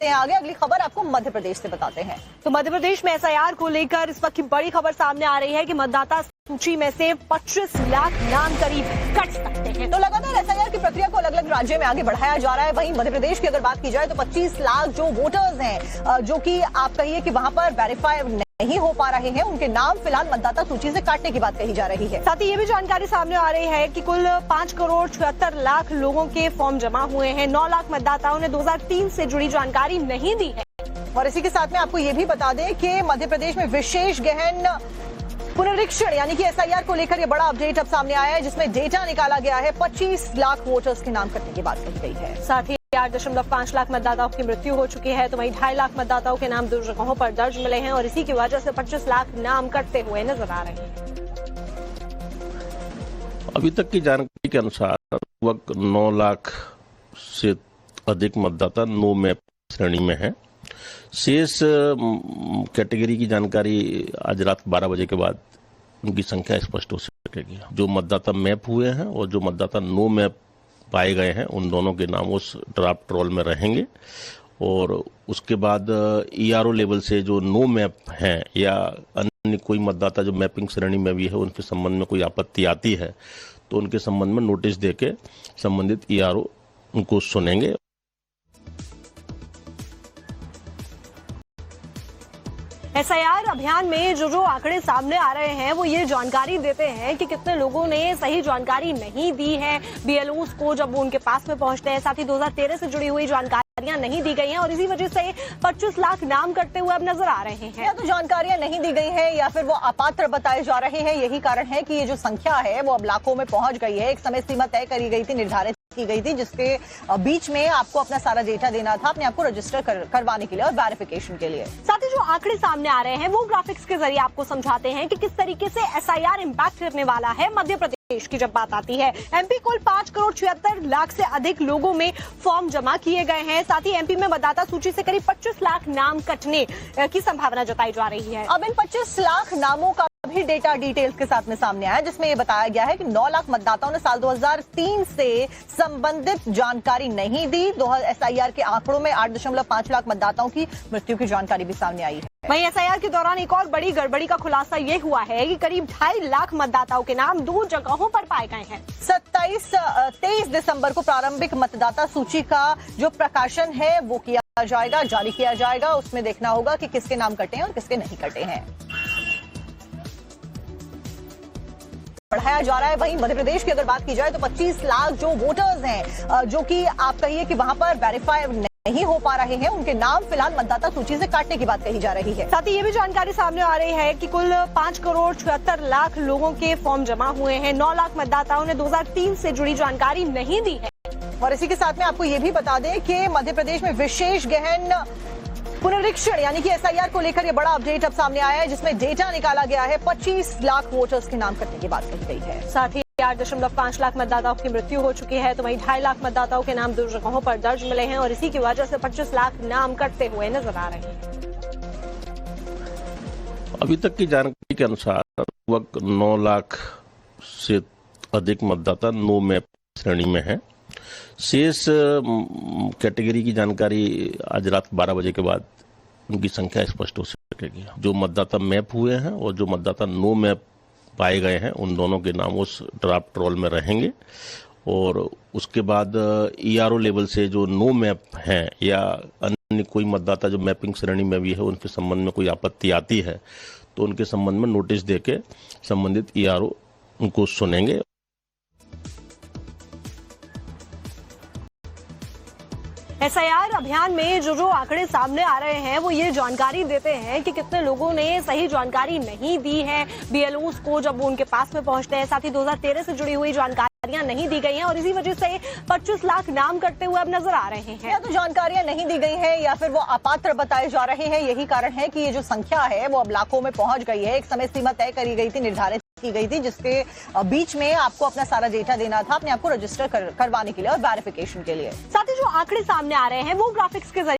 आगे अगली खबर आपको मध्य प्रदेश से बताते हैं। तो मध्य प्रदेश में एसआईआर को लेकर इस वक्त की बड़ी खबर सामने आ रही है कि मतदाता सूची में से 25 लाख नाम करीब कट सकते हैं। तो लगातार एसआईआर की प्रक्रिया को अलग अलग राज्यों में आगे बढ़ाया जा रहा है। वहीं मध्य प्रदेश की अगर बात की जाए तो 25 लाख जो वोटर्स हैं, जो कि आप कहिए कि वहां पर वेरीफाई नहीं हो पा रहे हैं, उनके नाम फिलहाल मतदाता सूची से काटने की बात कही जा रही है। साथ ही ये भी जानकारी सामने आ रही है कि कुल 5,76,00,000 लोगों के फॉर्म जमा हुए हैं। 9 लाख मतदाताओं ने 2003 से जुड़ी जानकारी नहीं दी है। और इसी के साथ में आपको ये भी बता दें कि मध्य प्रदेश में विशेष गहन पुनरीक्षण यानी कि एसआईआर को लेकर ये बड़ा अपडेट अब सामने आया है, जिसमें डेटा निकाला गया है। 25 लाख वोटर्स के नाम कटने की बात कही गई है। साथ ही 8.5 लाख मतदाताओं की मृत्यु हो चुकी है, तो वहीं 2.5 लाख मतदाताओं के नाम 2 जगहों पर दर्ज मिले हैं और इसी की वजह से 25 लाख नाम कटते हुए नजर आ रहे हैं। अभी तक की जानकारी के अनुसार लगभग 9 लाख से अधिक मतदाता नो मैप श्रेणी में है। शेष कैटेगरी की जानकारी आज रात 12 बजे के बाद उनकी संख्या स्पष्ट हो सकेगी। जो मतदाता मैप हुए हैं और जो मतदाता नो मैप पाए गए हैं, उन दोनों के नाम उस ड्राफ्ट रोल में रहेंगे और उसके बाद ईआरओ लेवल से जो नो मैप हैं या अन्य कोई मतदाता जो मैपिंग श्रेणी में भी है, उनके संबंध में कोई आपत्ति आती है तो उनके संबंध में नोटिस देके संबंधित ईआरओ उनको सुनेंगे। एसआईआर अभियान में जो आंकड़े सामने आ रहे हैं वो ये जानकारी देते हैं कि कितने लोगों ने सही जानकारी नहीं दी है बीएलओस को जब वो उनके पास में पहुंचते हैं। साथ ही 2013 से जुड़ी हुई जानकारियां नहीं दी गई हैं और इसी वजह से 25 लाख नाम कटते हुए अब नजर आ रहे हैं। या तो जानकारियां नहीं दी गई हैं या फिर वो अपात्र बताए जा रहे हैं। यही कारण है कि ये जो संख्या है वो अब लाखों में पहुंच गई है। एक समय सीमा तय करी गई थी, निर्धारित की गई थी, जिसके बीच में आपको अपना सारा डेटा देना था अपने आप को रजिस्टर करवाने के लिए और वेरिफिकेशन के लिए। साथ ही जो आंकड़े सामने आ रहे हैं वो ग्राफिक्स के जरिए आपको समझाते हैं कि किस तरीके से एसआईआर इंपैक्ट करने वाला है मध्य प्रदेश की जब बात आती है। एमपी कुल 5,76,00,000 से अधिक लोगों में फॉर्म जमा किए गए हैं। साथ ही एमपी में मतदाता सूची से करीब 25 लाख नाम कटने की संभावना जताई जा रही है। अब इन 25 लाख नामों का भी डेटा डिटेल्स के साथ में सामने आया, जिसमें ये बताया गया है कि 9 लाख मतदाताओं ने साल 2003 से संबंधित जानकारी नहीं दी। एसआईआर के आंकड़ों में 8.5 लाख मतदाताओं की मृत्यु की जानकारी भी सामने आई है। वहीं एसआईआर के दौरान एक और बड़ी गड़बड़ी का खुलासा ये हुआ है कि करीब 2.5 लाख मतदाताओं के नाम 2 जगहों पर पाए गए हैं। 23 दिसंबर को प्रारंभिक मतदाता सूची का जो प्रकाशन है वो किया जाएगा, जारी किया जाएगा। उसमें देखना होगा कि किसके नाम कटे हैं और किसके नहीं कटे हैं। बढ़ाया जा रहा है। वहीं मध्य प्रदेश की अगर बात की जाए तो 25 लाख जो वोटर्स हैं, जो कि आप कहिए कि वहां पर वेरीफाई नहीं हो पा रहे हैं, उनके नाम फिलहाल मतदाता सूची से काटने की बात कही जा रही है। साथ ही ये भी जानकारी सामने आ रही है कि कुल 5,76,00,000 लोगों के फॉर्म जमा हुए हैं। 9 लाख मतदाताओं ने 2003 से जुड़ी जानकारी नहीं दी है। और इसी के साथ में आपको ये भी बता दें कि मध्य प्रदेश में विशेष गहन पुनरीक्षण यानी कि एसआईआर को लेकर ये बड़ा अपडेट अब सामने आया है, जिसमें डेटा निकाला गया है। 25 लाख वोटर्स के नाम कटने की बात कही गई है। साथ ही 8.5 लाख मतदाताओं की मृत्यु हो चुकी है, तो वहीं 2.5 लाख मतदाताओं के नाम 2 जगहों पर दर्ज मिले हैं और इसी की वजह से 25 लाख नाम कटते हुए नजर आ रहे हैं। अभी तक की जानकारी के अनुसार लगभग 9 लाख से अधिक मतदाता नो मैप श्रेणी में है। शेष कैटेगरी की जानकारी आज रात 12 बजे के बाद उनकी संख्या स्पष्ट हो सकेगी। जो मतदाता मैप हुए हैं और जो मतदाता नो मैप पाए गए हैं, उन दोनों के नाम उस ड्राफ्ट रोल में रहेंगे और उसके बाद ईआरओ लेवल से जो नो मैप हैं या अन्य कोई मतदाता जो मैपिंग श्रेणी में भी है, उनके संबंध में कोई आपत्ति आती है तो उनके संबंध में नोटिस देके संबंधित ईआरओ उनको सुनेंगे। एसआईआर अभियान में जो आंकड़े सामने आ रहे हैं वो ये जानकारी देते हैं कि कितने लोगों ने सही जानकारी नहीं दी है बीएलओस को जब वो उनके पास में पहुंचते हैं। साथ ही 2013 से जुड़ी हुई जानकारियां नहीं दी गई हैं और इसी वजह से 25 लाख नाम कटते हुए अब नजर आ रहे हैं। या तो जानकारियां नहीं दी गई हैं या फिर वो अपात्र बताए जा रहे हैं। यही कारण है कि ये जो संख्या है वो अब लाखों में पहुंच गई है। एक समय सीमा तय करी गई थी, निर्धारित की गई थी, जिसके बीच में आपको अपना सारा डेटा देना था अपने आप को रजिस्टर करवाने के लिए और वेरिफिकेशन के लिए। साथ ही जो आंकड़े सामने आ रहे हैं वो ग्राफिक्स के जरिए